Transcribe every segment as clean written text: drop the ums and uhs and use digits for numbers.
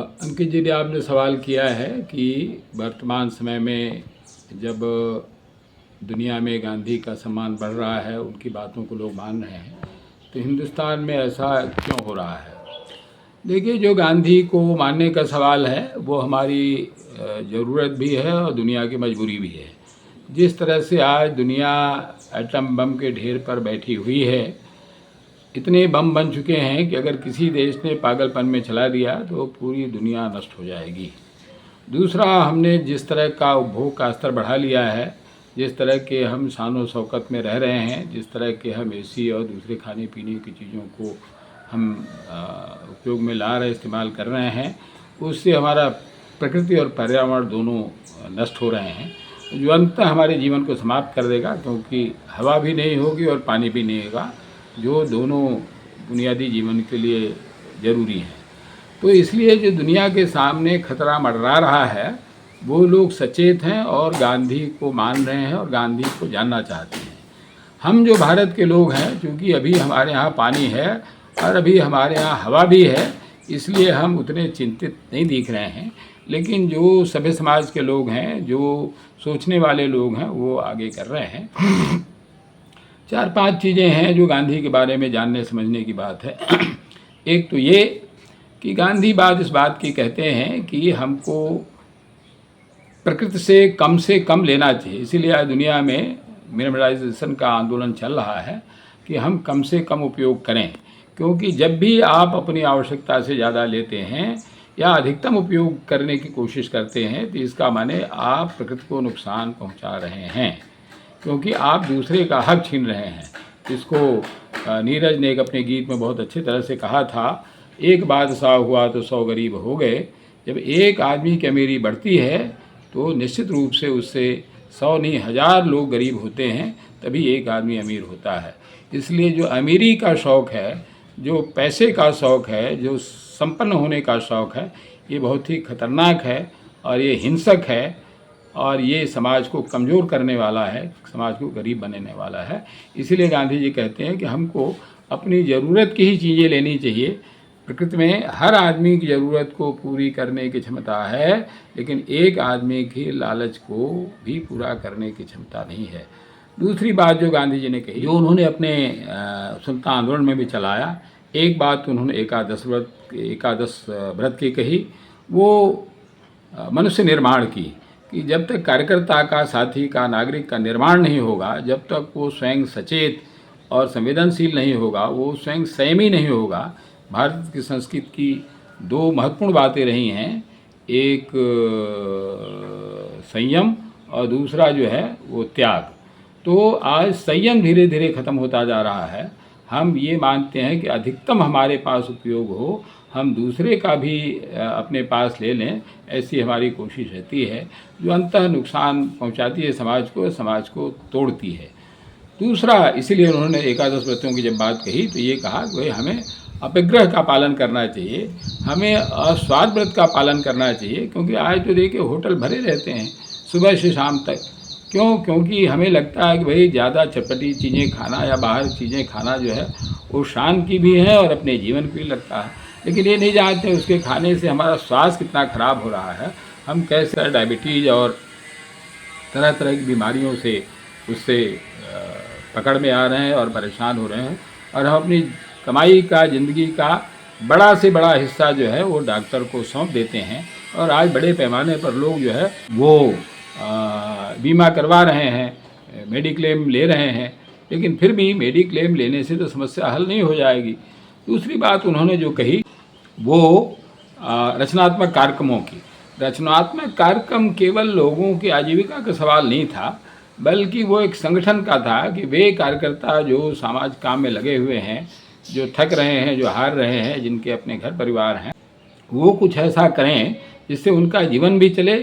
अंकित जी ने आपने सवाल किया है कि वर्तमान समय में जब दुनिया में गांधी का सम्मान बढ़ रहा है, उनकी बातों को लोग मान रहे हैं, तो हिंदुस्तान में ऐसा क्यों हो रहा है। देखिए, जो गांधी को मानने का सवाल है वो हमारी ज़रूरत भी है और दुनिया की मजबूरी भी है। जिस तरह से आज दुनिया एटम बम के ढेर पर बैठी हुई है, इतने बम बन चुके हैं कि अगर किसी देश ने पागलपन में चला दिया तो पूरी दुनिया नष्ट हो जाएगी। दूसरा, हमने जिस तरह का उपभोग का स्तर बढ़ा लिया है, जिस तरह के हम शान शौकत में रह रहे हैं, जिस तरह के हम एसी और दूसरे खाने पीने की चीज़ों को हम उपयोग में ला रहे, इस्तेमाल कर रहे हैं, उससे हमारा प्रकृति और पर्यावरण दोनों नष्ट हो रहे हैं, जो अंततः हमारे जीवन को समाप्त कर देगा, क्योंकि हवा भी नहीं होगी और पानी भी नहीं होगा, जो दोनों बुनियादी जीवन के लिए ज़रूरी हैं। तो इसलिए जो दुनिया के सामने खतरा मंडरा रहा है, वो लोग सचेत हैं और गांधी को मान रहे हैं और गांधी को जानना चाहते हैं। हम जो भारत के लोग हैं, क्योंकि अभी हमारे यहाँ पानी है और अभी हमारे यहाँ हवा भी है, इसलिए हम उतने चिंतित नहीं दिख रहे हैं। लेकिन जो सभ्य समाज के लोग हैं, जो सोचने वाले लोग हैं, वो आगे कर रहे हैं। 4-5 चीज़ें हैं जो गांधी के बारे में जानने समझने की बात है। एक तो ये कि गांधी इस बात की कहते हैं कि हमको प्रकृति से कम लेना चाहिए। इसीलिए आज दुनिया में मिनिमलाइजेशन का आंदोलन चल रहा है कि हम कम से कम उपयोग करें, क्योंकि जब भी आप अपनी आवश्यकता से ज़्यादा लेते हैं या अधिकतम उपयोग करने की कोशिश करते हैं, तो इसका माने आप प्रकृति को नुकसान पहुंचा रहे हैं, क्योंकि आप दूसरे का हक छीन रहे हैं। इसको नीरज ने एक अपने गीत में बहुत अच्छी तरह से कहा था, एक बादशाह हुआ तो 100 गरीब हो गए। जब एक आदमी की अमीरी बढ़ती है तो निश्चित रूप से उससे 100 नहीं 1000 लोग गरीब होते हैं, तभी एक आदमी अमीर होता है। इसलिए जो अमीरी का शौक़ है, जो पैसे का शौक़ है, जो संपन्न होने का शौक़ है, ये बहुत ही खतरनाक है और ये हिंसक है और ये समाज को कमज़ोर करने वाला है, समाज को गरीब बनाने वाला है। इसीलिए गांधी जी कहते हैं कि हमको अपनी ज़रूरत की ही चीज़ें लेनी चाहिए। प्रकृति में हर आदमी की ज़रूरत को पूरी करने की क्षमता है, लेकिन एक आदमी की लालच को भी पूरा करने की क्षमता नहीं है। दूसरी बात जो गांधी जी ने कही, जो उन्होंने अपने स्वतंत्रता आंदोलन में भी चलाया, एक बात उन्होंने एकादश व्रत की कही, वो मनुष्य निर्माण की, कि जब तक कार्यकर्ता का, साथी का, नागरिक का निर्माण नहीं होगा, जब तक वो स्वयं सचेत और संवेदनशील नहीं होगा, वो स्वयं संयमी नहीं होगा। भारत की संस्कृति की 2 महत्वपूर्ण बातें रही हैं, एक संयम और दूसरा जो है वो त्याग। तो आज संयम धीरे धीरे ख़त्म होता जा रहा है। हम ये मानते हैं कि अधिकतम हमारे पास उपयोग हो, हम दूसरे का भी अपने पास ले लें, ऐसी हमारी कोशिश रहती है, जो अंततः नुकसान पहुंचाती है समाज को तोड़ती है। दूसरा, इसीलिए उन्होंने एकादश व्रतों की जब बात कही तो ये कहा कि भाई हमें अपरिग्रह का पालन करना चाहिए, हमें अस्वाद व्रत का पालन करना चाहिए, क्योंकि आज तो देखिए होटल भरे रहते हैं सुबह से शाम तक। क्यों? क्योंकि हमें लगता है कि भाई ज़्यादा चटपटी चीज़ें खाना या बाहर चीज़ें खाना जो है वो शान की भी है और अपने जीवन को भी लगता है, लेकिन ये नहीं जानते उसके खाने से हमारा स्वास्थ्य कितना ख़राब हो रहा है, हम कैसे डायबिटीज़ और तरह तरह की बीमारियों से उससे पकड़ में आ रहे हैं और परेशान हो रहे हैं, और हम अपनी कमाई का, ज़िंदगी का बड़ा से बड़ा हिस्सा जो है वो डॉक्टर को सौंप देते हैं। और आज बड़े पैमाने पर लोग जो है वो बीमा करवा रहे हैं, मेडिक्लेम ले रहे हैं, लेकिन फिर भी मेडिक्लेम लेने से तो समस्या हल नहीं हो जाएगी। दूसरी बात उन्होंने जो कही वो रचनात्मक कार्यक्रमों की। रचनात्मक कार्यक्रम केवल लोगों की आजीविका का सवाल नहीं था, बल्कि वो एक संगठन का था कि वे कार्यकर्ता जो समाज काम में लगे हुए हैं, जो थक रहे हैं, जो हार रहे हैं, जिनके अपने घर परिवार हैं, वो कुछ ऐसा करें जिससे उनका जीवन भी चले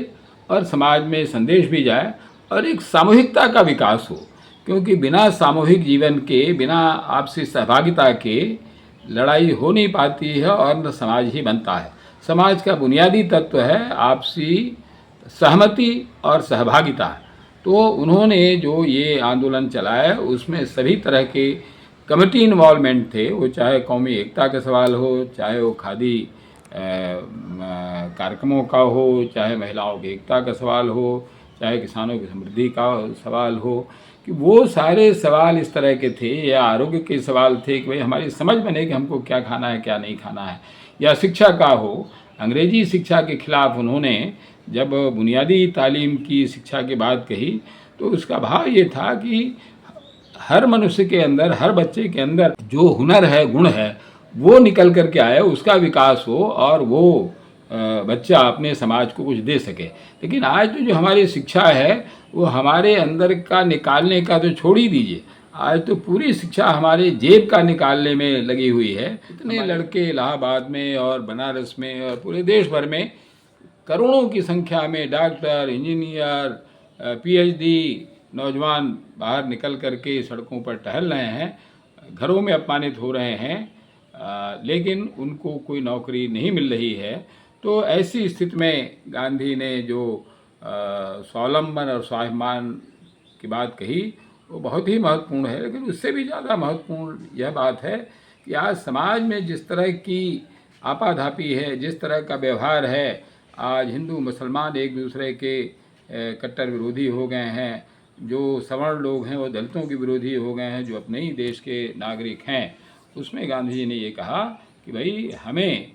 और समाज में संदेश भी जाए और एक सामूहिकता का विकास हो। क्योंकि बिना सामूहिक जीवन के, बिना आपसी सहभागिता के लड़ाई हो नहीं पाती है और न समाज ही बनता है। समाज का बुनियादी तत्व है आपसी सहमति और सहभागिता। तो उन्होंने जो ये आंदोलन चलाया उसमें सभी तरह के कमेटी इन्वॉल्वमेंट थे, वो चाहे कौमी एकता का सवाल हो, चाहे वो खादी कार्यक्रमों का हो, चाहे महिलाओं की एकता का सवाल हो, चाहे किसानों की समृद्धि का सवाल हो, कि वो सारे सवाल इस तरह के थे, या आरोग्य के सवाल थे कि भाई हमारी समझ बने कि हमको क्या खाना है क्या नहीं खाना है, या शिक्षा का हो। अंग्रेजी शिक्षा के खिलाफ उन्होंने जब बुनियादी तालीम की शिक्षा की बात कही तो उसका भाव ये था कि हर मनुष्य के अंदर, हर बच्चे के अंदर जो हुनर है, गुण है, वो निकल करके आए, उसका विकास हो और वो बच्चा अपने समाज को कुछ दे सके। लेकिन आज तो जो हमारी शिक्षा है वो हमारे अंदर का निकालने का तो छोड़ ही दीजिए, आज तो पूरी शिक्षा हमारे जेब का निकालने में लगी हुई है। इतने लड़के इलाहाबाद में और बनारस में और पूरे देश भर में करोड़ों की संख्या में डॉक्टर, इंजीनियर, पीएचडी नौजवान बाहर निकल करके सड़कों पर टहल रहे हैं, घरों में अपमानित हो रहे हैं, लेकिन उनको कोई नौकरी नहीं मिल रही है। तो ऐसी स्थिति में गांधी ने जो स्वावलंबन और स्वाभिमान की बात कही वो बहुत ही महत्वपूर्ण है। लेकिन उससे भी ज़्यादा महत्वपूर्ण यह बात है कि आज समाज में जिस तरह की आपाधापी है, जिस तरह का व्यवहार है, आज हिंदू मुसलमान एक दूसरे के कट्टर विरोधी हो गए हैं, जो सवर्ण लोग हैं वो दलितों के विरोधी हो गए हैं, जो अपने ही देश के नागरिक हैं, उसमें गांधी जी ने ये कहा कि भाई हमें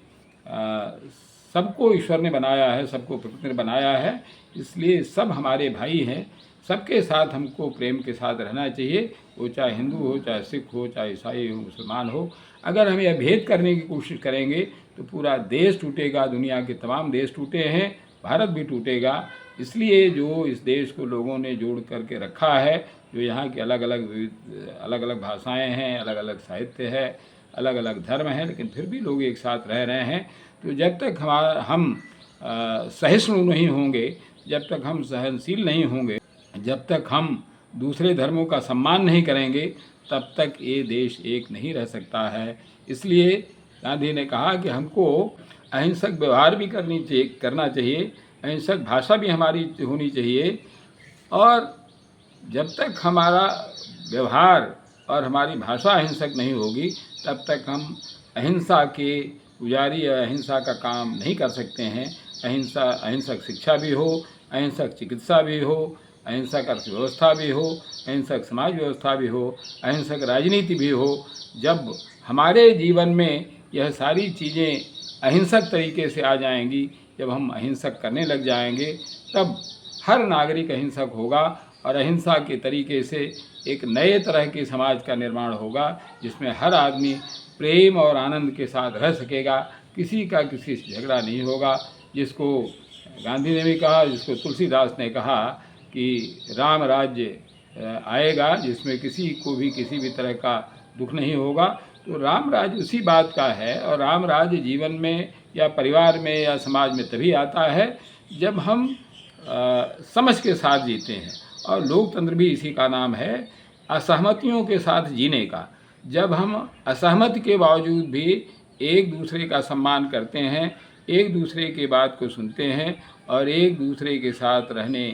सबको ईश्वर ने बनाया है, सबको प्रकृति ने बनाया है, इसलिए सब हमारे भाई हैं, सबके साथ हमको प्रेम के साथ रहना चाहिए, वो चाहे हिंदू हो, चाहे सिख हो, चाहे ईसाई हो, मुसलमान हो। अगर हम यह भेद करने की कोशिश करेंगे तो पूरा देश टूटेगा, दुनिया के तमाम देश टूटे हैं, भारत भी टूटेगा। इसलिए जो इस देश को लोगों ने जोड़ करके रखा है, जो यहाँ की अलग अलग भाषाएं हैं, अलग अलग साहित्य है, अलग अलग धर्म हैं, लेकिन फिर भी लोग एक साथ रह रहे हैं। तो जब तक हम सहिष्णु नहीं होंगे, जब तक हम सहनशील नहीं होंगे, जब तक हम दूसरे धर्मों का सम्मान नहीं करेंगे, तब तक ये देश एक नहीं रह सकता है। इसलिए गांधी ने कहा कि हमको अहिंसक व्यवहार भी करना चाहिए, अहिंसक भाषा भी हमारी होनी चाहिए, और जब तक हमारा व्यवहार और हमारी भाषा अहिंसक नहीं होगी, तब तक हम अहिंसा के पुजारी या अहिंसा का काम नहीं कर सकते हैं। अहिंसक शिक्षा भी हो, अहिंसक चिकित्सा भी हो, अहिंसक अर्थव्यवस्था भी हो, अहिंसक समाज व्यवस्था भी हो, अहिंसक राजनीति भी हो। जब हमारे जीवन में यह सारी चीज़ें अहिंसक तरीके से आ जाएंगी, जब हम अहिंसक करने लग जाएंगे, तब हर नागरिक अहिंसक होगा और अहिंसा के तरीके से एक नए तरह के समाज का निर्माण होगा, जिसमें हर आदमी प्रेम और आनंद के साथ रह सकेगा, किसी का किसी से झगड़ा नहीं होगा। जिसको गांधी ने भी कहा, जिसको तुलसीदास ने कहा कि राम राज्य आएगा जिसमें किसी को भी किसी भी तरह का दुख नहीं होगा। तो राम राज्य उसी बात का है, और राम राज्य जीवन में या परिवार में या समाज में तभी आता है जब हम समझ के साथ जीते हैं। और लोकतंत्र भी इसी का नाम है, असहमतियों के साथ जीने का। जब हम असहमति के बावजूद भी एक दूसरे का सम्मान करते हैं, एक दूसरे की बात को सुनते हैं और एक दूसरे के साथ रहने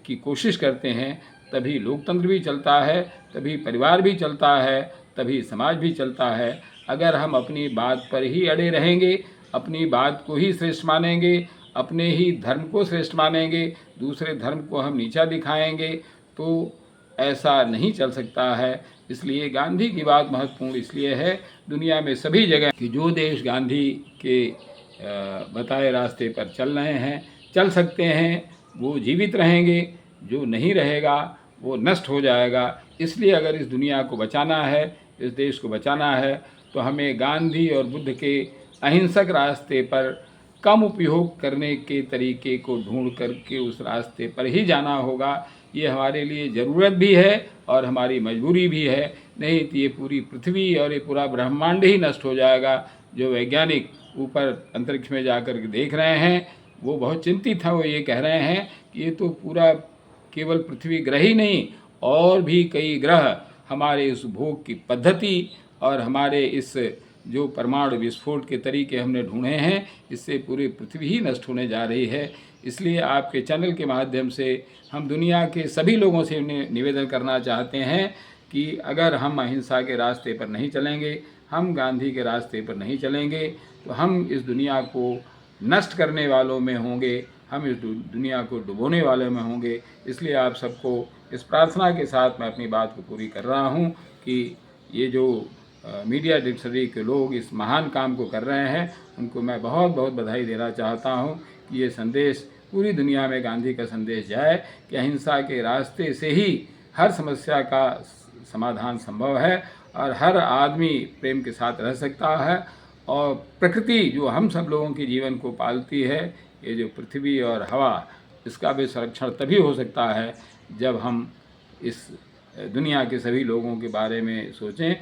की कोशिश करते हैं, तभी लोकतंत्र भी चलता है, तभी परिवार भी चलता है, तभी समाज भी चलता है। अगर हम अपनी बात पर ही अड़े रहेंगे, अपनी बात को ही श्रेष्ठ मानेंगे, अपने ही धर्म को श्रेष्ठ मानेंगे, दूसरे धर्म को हम नीचा दिखाएंगे, तो ऐसा नहीं चल सकता है। इसलिए गांधी की बात महत्वपूर्ण इसलिए है दुनिया में सभी जगह कि जो देश गांधी के बताए रास्ते पर चल रहे हैं, चल सकते हैं, वो जीवित रहेंगे, जो नहीं रहेगा वो नष्ट हो जाएगा। इसलिए अगर इस दुनिया को बचाना है, इस देश को बचाना है, तो हमें गांधी और बुद्ध के अहिंसक रास्ते पर कम उपयोग करने के तरीके को ढूंढ करके उस रास्ते पर ही जाना होगा। ये हमारे लिए ज़रूरत भी है और हमारी मजबूरी भी है, नहीं तो ये पूरी पृथ्वी और ये पूरा ब्रह्मांड ही नष्ट हो जाएगा। जो वैज्ञानिक ऊपर अंतरिक्ष में जाकर के देख रहे हैं वो बहुत चिंतित हैं, वो ये कह रहे हैं कि ये तो पूरा केवल पृथ्वी ग्रह ही नहीं, और भी कई ग्रह हमारे इस भोग की पद्धति और हमारे इस जो परमाणु विस्फोट के तरीके हमने ढूंढे हैं, इससे पूरी पृथ्वी ही नष्ट होने जा रही है। इसलिए आपके चैनल के माध्यम से हम दुनिया के सभी लोगों से निवेदन करना चाहते हैं कि अगर हम अहिंसा के रास्ते पर नहीं चलेंगे, हम गांधी के रास्ते पर नहीं चलेंगे तो हम इस दुनिया को नष्ट करने वालों में होंगे, हम इस दुनिया को डुबोने वाले में होंगे। इसलिए आप सबको इस प्रार्थना के साथ मैं अपनी बात को पूरी कर रहा हूँ कि ये जो मीडिया लिटरेसी के लोग इस महान काम को कर रहे हैं, उनको मैं बहुत बहुत बधाई देना चाहता हूँ कि ये संदेश पूरी दुनिया में गांधी का संदेश जाए कि अहिंसा के रास्ते से ही हर समस्या का समाधान संभव है और हर आदमी प्रेम के साथ रह सकता है। और प्रकृति जो हम सब लोगों के जीवन को पालती है, ये जो पृथ्वी और हवा, इसका भी संरक्षण तभी हो सकता है जब हम इस दुनिया के सभी लोगों के बारे में सोचें।